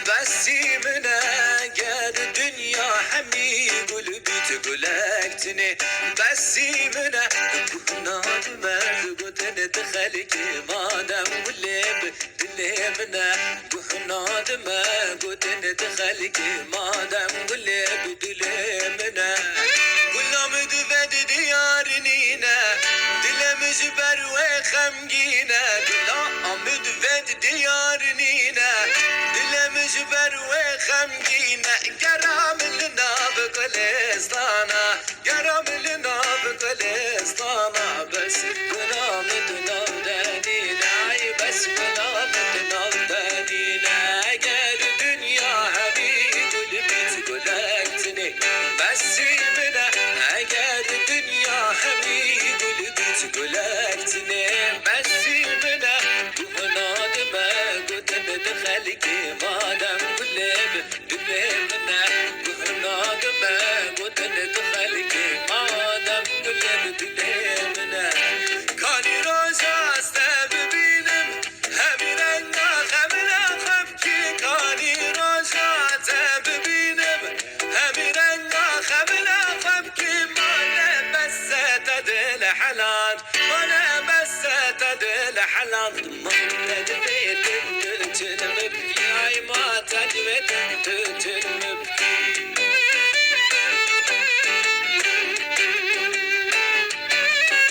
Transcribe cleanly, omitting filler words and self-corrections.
بسی من اگر دنیا همی گل بیت گلکتنه بسی من گناه مرد گتن تخلق مادم ولب دل من گناه مرد گتن تخلق مادم ولب دل من گلام دود دیار نینه دلم جبر و خمگینه گلام دود دیار نینه دلم جبر و خمگینه گرام لنا بگلستانا گرام لنا بگلستانا بس گلام دنام دنینه ای بس گلام دنام دنینه اگر دنیا همی گل بیت گلکتنه بسی منه اگر دنیا همی گل بیت گلکتنه بسی منه گناه من گتن دخلق مادم گلب دل منه گناه من گتن دخلق مادم گلب دل منه کاری روزاست ببینم همین رنگا خم کی کاری روزاست ببینم همین رنگا خم کی مانه بس تدل حلال مانه بس تدل حلال مانه دفيت تجلب يا ما تدويت تجلب